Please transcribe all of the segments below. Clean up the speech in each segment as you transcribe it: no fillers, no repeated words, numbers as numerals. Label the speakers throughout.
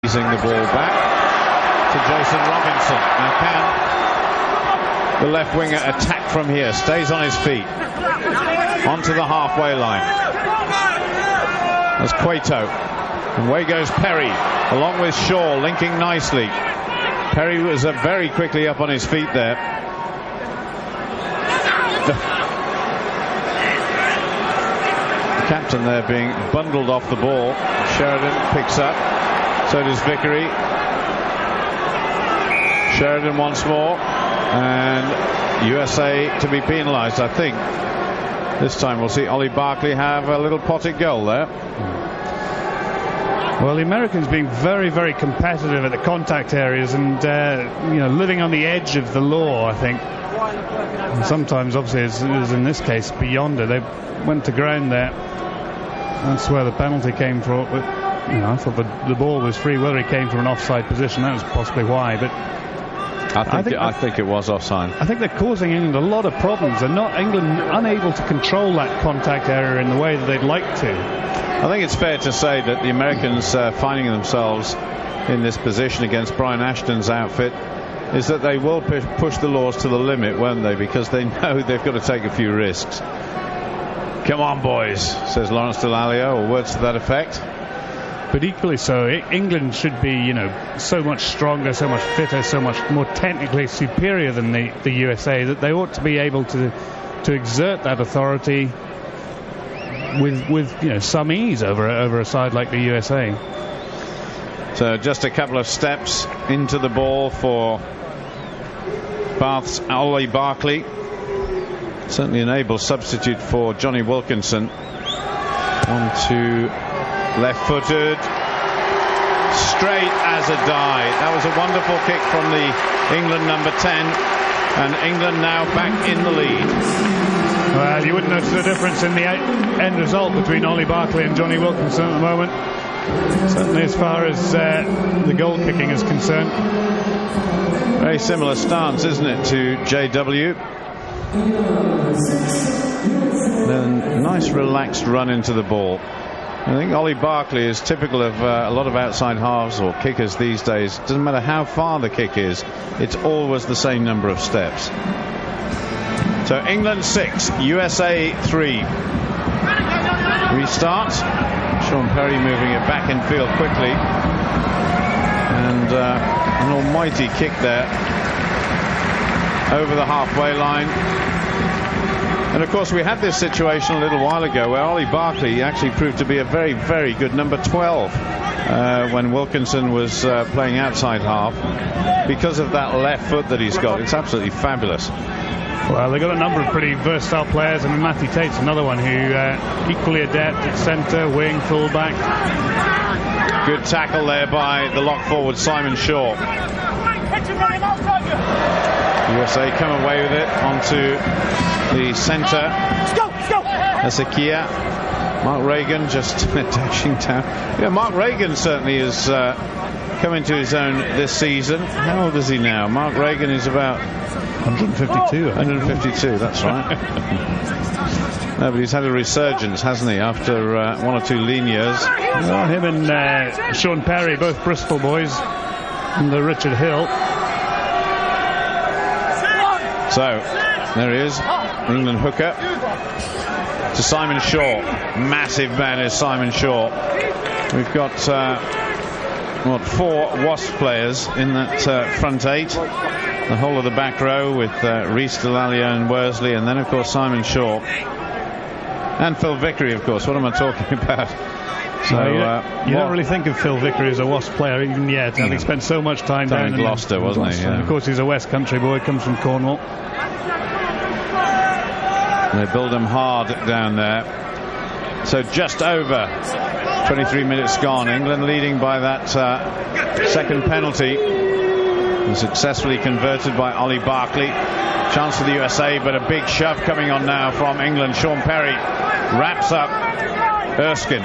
Speaker 1: Using the ball back to Jason Robinson. Now can the left winger attack from here? Stays on his feet. Onto the halfway line. That's Cueto. And away goes Perry, along with Shaw, linking nicely. Perry was very quickly up on his feet there. The captain there being bundled off the ball. Sheridan picks up. So does Vickery. Sheridan once more. And USA to be penalised, I think. This time we'll see Ollie Barkley have a little potted goal there.
Speaker 2: Well, the Americans being very, very competitive at the contact areas and, living on the edge of the law, I think. And sometimes, obviously, as in this case, beyond it. They went to ground there. That's where the penalty came from. But, I thought the ball was free. Whether it came from an offside position, that was possibly why. But
Speaker 1: I think it was offside.
Speaker 2: I think they're causing England a lot of problems. They're not England unable to control that contact area in the way that they'd like to.
Speaker 1: I think it's fair to say that the Americans finding themselves in this position against Brian Ashton's outfit is that they will push the laws to the limit, won't they? Because they know they've got to take a few risks. Come on, boys, says Lawrence Dallaglio, or words to that effect.
Speaker 2: But equally so, England should be, so much stronger, so much fitter, so much more technically superior than the USA, that they ought to be able to exert that authority with some ease over a side like the USA.
Speaker 1: So just a couple of steps into the ball for Bath's Ollie Barkley. Certainly an able substitute for Johnny Wilkinson. On to left-footed, straight as a die. That was a wonderful kick from the England number 10, and England now back in the lead.
Speaker 2: Well, you wouldn't notice the difference in the end result between Ollie Barkley and Johnny Wilkinson at the moment. Certainly as far as the goal kicking is concerned.
Speaker 1: Very similar stance, isn't it, to JW? Then a nice relaxed run into the ball. I think Ollie Barkley is typical of a lot of outside halves or kickers these days. Doesn't matter how far the kick is, it's always the same number of steps. So England 6, USA 3. Restart. Sean Perry moving it back in field quickly. And an almighty kick there over the halfway line. And of course we had this situation a little while ago where Ollie Barkley actually proved to be a very, very good number 12 when Wilkinson was playing outside half, because of that left foot that he's got. It's absolutely fabulous.
Speaker 2: Well, they've got a number of pretty versatile players, and Matthew Tate's another one who equally adept at centre, wing, fullback.
Speaker 1: Good tackle there by the lock forward Simon Shaw. USA come away with it onto the centre. Ezekiel. Mark Reagan just dashing down. Yeah, Mark Reagan certainly is coming to his own this season. How old is he now? Mark Reagan is about
Speaker 2: 152.
Speaker 1: 152, that's right. No, but he's had a resurgence, hasn't he, after 1 or 2 lean years.
Speaker 2: Well, him and Sean Perry, both Bristol boys, and the Richard Hill. So, there he is, England hooker to Simon Shaw. Massive man is Simon Shaw. We've got 4 Wasp players in that front 8. The whole of the back row with Rhys Dallaglio and Worsley, and then of course Simon Shaw and Phil Vickery, of course. What am I talking about? So you don't really think of Phil Vickery as a Wasp player even yet. Having spent so much time down in
Speaker 1: Gloucester, wasn't he? Yeah.
Speaker 2: And of course he's a West Country boy, comes from Cornwall.
Speaker 1: They build him hard down there. So just over 23 minutes gone. England leading by that second penalty. And successfully converted by Ollie Barkley. Chance for the USA, but a big shove coming on now from England. Sean Perry wraps up Erskine.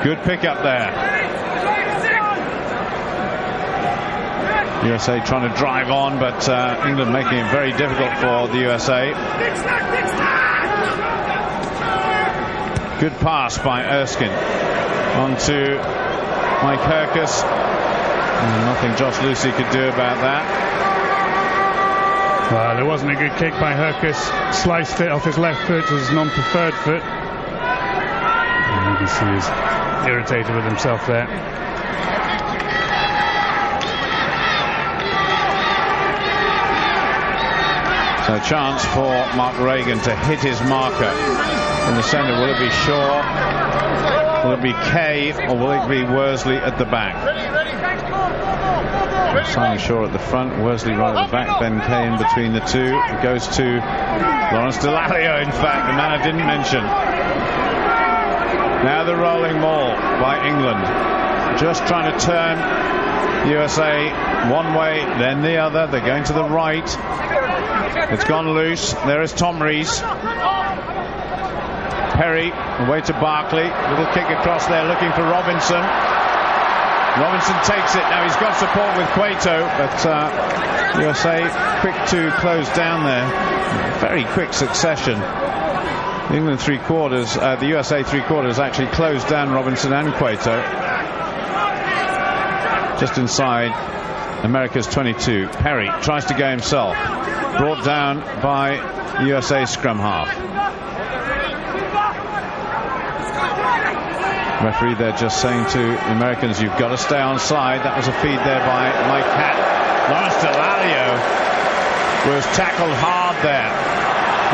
Speaker 1: Good pick up there. USA trying to drive on, but England making it very difficult for the USA. Good pass by Erskine onto Mike Hercus. Nothing Josh Lucy could do about that.
Speaker 2: Well, there wasn't a good kick by Hercus. Sliced it off his left foot, his non-preferred foot. And you can see he's irritated with himself there.
Speaker 1: So a chance for Mark Reagan to hit his marker in the centre. Will it be Shaw? Will it be Kay? Or will it be Worsley at the back? Simon Shaw at the front, Worsley right at the back, Ben Kay in between the two. It goes to Lawrence Dallaglio, in fact, the man I didn't mention. Now the rolling maul by England. Just trying to turn USA one way, then the other. They're going to the right. It's gone loose. There is Tom Rees. Perry away to Barkley. Little kick across there looking for Robinson. Robinson takes it. Now he's got support with Cueto, but USA quick to close down there. Very quick succession. England three-quarters, the USA three-quarters actually closed down Robinson and Cueto. Just inside America's 22. Perry tries to go himself. Brought down by USA scrum half. Referee there just saying to the Americans, you've got to stay on side. That was a feed there by Mike Hatt. Lawrence Dallaglio was tackled hard there.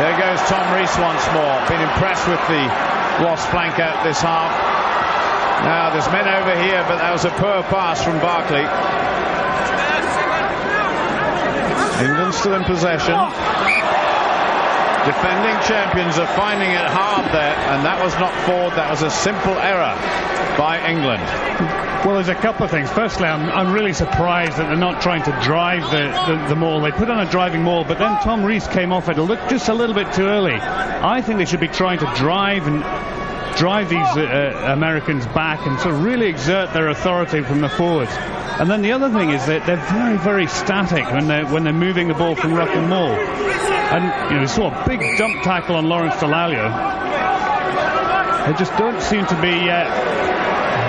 Speaker 1: There goes Tom Rees once more. Been impressed with the lost flank out this half. Now there's men over here, but that was a poor pass from Barkley. England still in possession. Defending champions are finding it hard there, and that was not forward. That was a simple error by England.
Speaker 2: Well, there's a couple of things. Firstly, I'm really surprised that they're not trying to drive the maul. They put on a driving maul, but then Tom Rees came off it just a little bit too early. I think they should be trying to drive these Americans back and sort of really exert their authority from the forwards. And then the other thing is that they're very, very static when they're moving the ball from ruck and maul. And we saw a big dump tackle on Lawrence Dallaglio. They just don't seem to be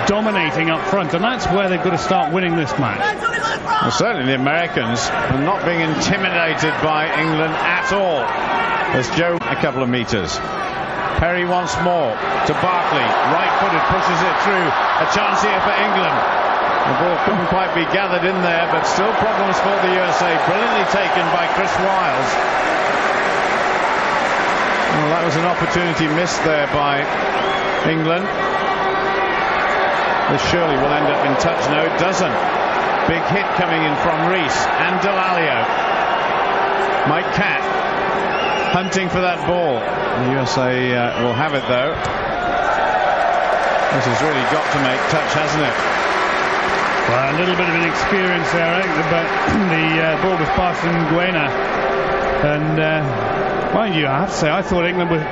Speaker 2: dominating up front, and that's where they've got to start winning this match.
Speaker 1: Well, certainly the Americans are not being intimidated by England at all. There's Joe a couple of meters. Perry once more to Barkley, right-footed, pushes it through. A chance here for England. The ball couldn't quite be gathered in there, but still problems for the USA. Brilliantly taken by Chris Wiles. Well, that was an opportunity missed there by England. This surely will end up in touch. No, it doesn't. Big hit coming in from Rees and Dallaglio. Mike Catt hunting for that ball. The USA will have it though. This has really got to make touch, hasn't it?
Speaker 2: Well, a little bit of an experience there, I think, but the ball was passed from Nguena. And mind you, I have to say, I thought England were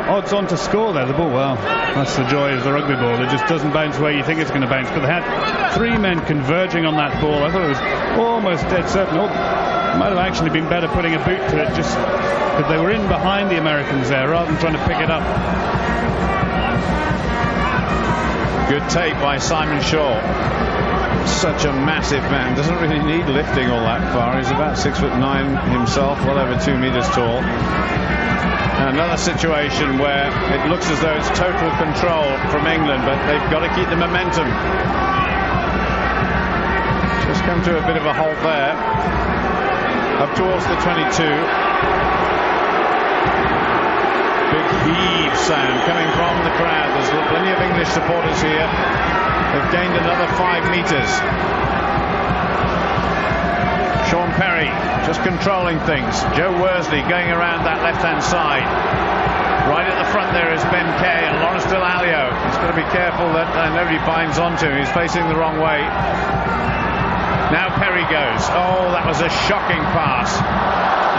Speaker 2: odds on to score there. The ball, well, that's the joy of the rugby ball. It just doesn't bounce where you think it's going to bounce. But they had three men converging on that ball. I thought it was almost dead certain. It might have actually been better putting a boot to it, just because they were in behind the Americans there rather than trying to pick it up.
Speaker 1: Good tape by Simon Shaw. Such a massive man, doesn't really need lifting all that far. He's about 6'9" himself, well over 2 meters tall. And another situation where it looks as though it's total control from England, but they've got to keep the momentum. Just come to a bit of a halt there, up towards the 22. Big heave sound coming from the crowd. There's plenty of English supporters here. They've gained another 5 meters. Sean Perry just controlling things. Joe Worsley going around that left-hand side. Right at the front there is Ben Kay and Lawrence Dallaglio. He's got to be careful that nobody binds onto him. He's facing the wrong way. Now Perry goes. Oh, that was a shocking pass.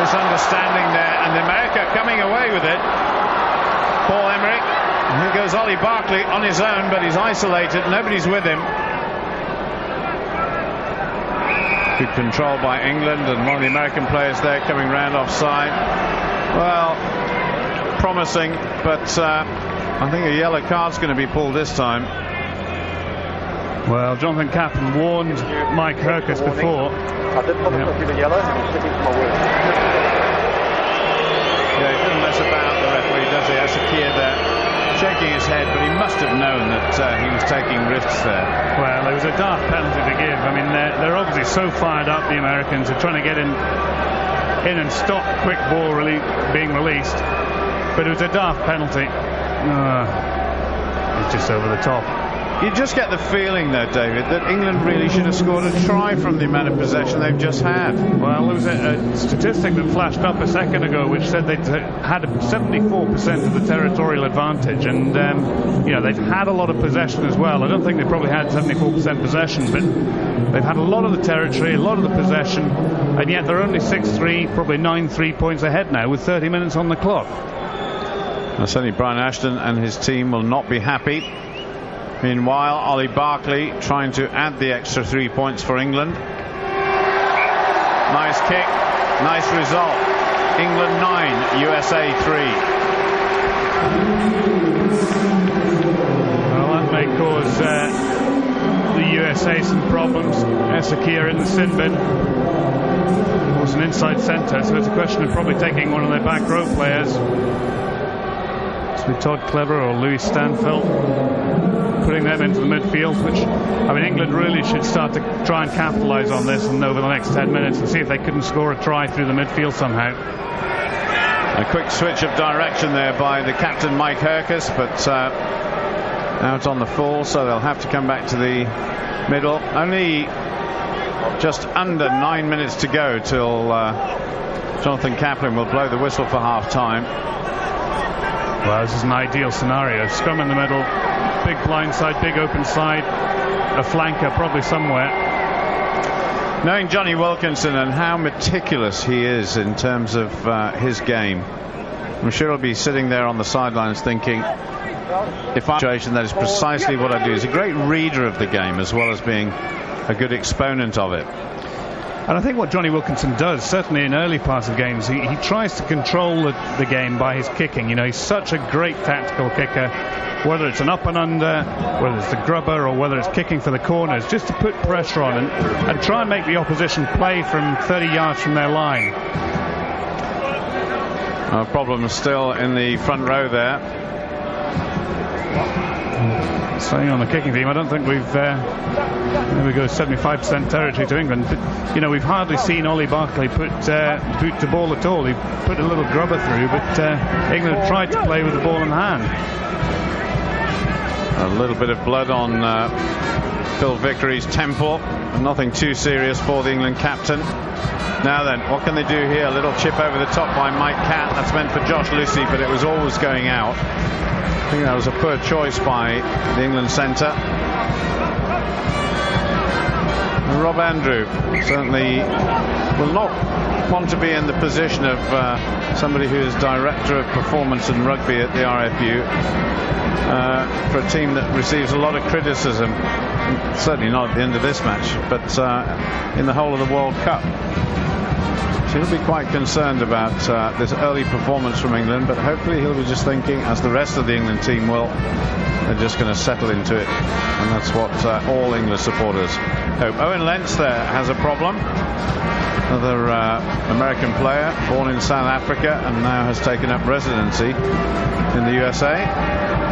Speaker 1: Misunderstanding there, and America coming away with it. Paul Emmerich. And here goes Ollie Barkley on his own, but he's isolated. Nobody's with him. Good control by England, and one of the American players there coming round offside. Well, promising, but I think a yellow card's going to be pulled this time.
Speaker 2: Well, Jonathan Kaplan warned Mike Hercus before.
Speaker 3: I didn't want to put you in yellow, and he's sticking to my word.
Speaker 1: Yeah, he didn't mess about, the referee, does he? Asakir there, shaking his head, but he must have known that he was taking risks there.
Speaker 2: Well, there was a daft penalty to give. I mean, they're obviously so fired up, the Americans are trying to get in and stop quick ball being released. But it was a daft penalty. It's just over the top.
Speaker 1: You just get the feeling, though, David, that England really should have scored a try from the amount of possession they've just had.
Speaker 2: Well, there was a statistic that flashed up a second ago which said they'd had 74% of the territorial advantage, and they've had a lot of possession as well. I don't think they probably had 74% possession, but they've had a lot of the territory, a lot of the possession, and yet they're only 6-3, probably 9-3 points ahead now with 30 minutes on the clock.
Speaker 1: Well, certainly Brian Ashton and his team will not be happy. Meanwhile, Ollie Barkley trying to add the extra 3 points for England. Nice kick, nice result. England 9, USA 3.
Speaker 2: Well, that may cause the USA some problems. Asakir in the sin bin. Of course, an inside centre, so it's a question of probably taking one of their back row players. Todd Clever or Louis Stanfield, putting them into the midfield, which, I mean, England really should start to try and capitalise on this and over the next 10 minutes and see if they couldn't score a try through the midfield somehow.
Speaker 1: A quick switch of direction there by the captain, Mike Hercus, but out on the full, so they'll have to come back to the middle. Only just under 9 minutes to go till Jonathan Kaplan will blow the whistle for half-time.
Speaker 2: Well, this is an ideal scenario. Scrum in the middle, big blind side, big open side, a flanker probably somewhere.
Speaker 1: Knowing Johnny Wilkinson and how meticulous he is in terms of his game, I'm sure he'll be sitting there on the sidelines thinking, if I'm in a situation, that is precisely what I do. He's a great reader of the game as well as being a good exponent of it.
Speaker 2: And I think what Johnny Wilkinson does, certainly in early parts of games, he tries to control the game by his kicking. You know, he's such a great tactical kicker, whether it's an up and under, whether it's the grubber, or whether it's kicking for the corners, just to put pressure on and try and make the opposition play from 30 yards from their line.
Speaker 1: Problem still in the front row there.
Speaker 2: Staying on the kicking theme, I don't think we've there we go, 75% territory to England, but you know, we've hardly seen Ollie Barkley put boot to ball at all. He put a little grubber through, but England tried to play with the ball in hand.
Speaker 1: A little bit of blood on Phil Vickery's temple, and nothing too serious for the England captain. Now then, what can they do here? A little chip over the top by Mike Catt. That's meant for Josh Lucy, but it was always going out. I think that was a poor choice by the England centre. Rob Andrew certainly will not want to be in the position of somebody who is director of performance in rugby at the RFU for a team that receives a lot of criticism, certainly not at the end of this match, but in the whole of the World Cup. So he'll be quite concerned about this early performance from England, but hopefully he'll be just thinking, as the rest of the England team will, they're just going to settle into it, and that's what all English supporters hope. Owen Lentz there has a problem. Another American player born in South Africa and now has taken up residency in the USA.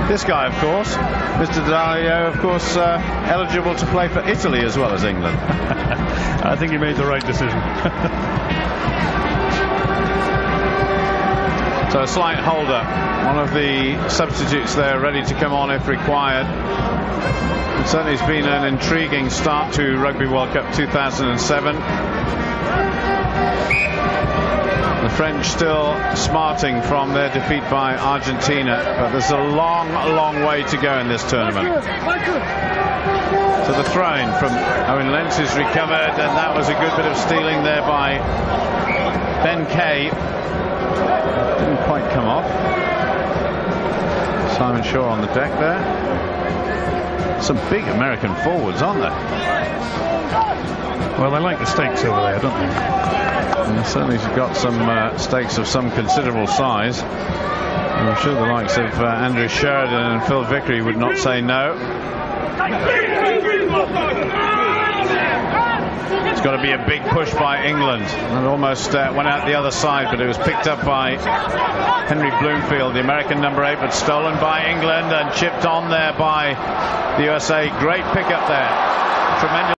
Speaker 1: This guy, of course, Mr. Dalio, of course, eligible to play for Italy as well as England.
Speaker 2: I think he made the right decision.
Speaker 1: So a slight hold up. One of the substitutes there ready to come on if required. It certainly has been an intriguing start to Rugby World Cup 2007. The French still smarting from their defeat by Argentina, but there's a long, long way to go in this tournament. So the throw-in from Owen Lentz is recovered, and that was a good bit of stealing there by Ben Kay. Didn't quite come off. Simon Shaw on the deck there. Some big American forwards, aren't there?
Speaker 2: Well, they like the stakes over there, don't they?
Speaker 1: And certainly got some stakes of some considerable size. I'm sure the likes of Andrew Sheridan and Phil Vickery would not say no. It's got to be a big push by England. It almost went out the other side, but it was picked up by Henry Bloomfield, the American number 8, but stolen by England and chipped on there by the USA. Great pick up there. Tremendous.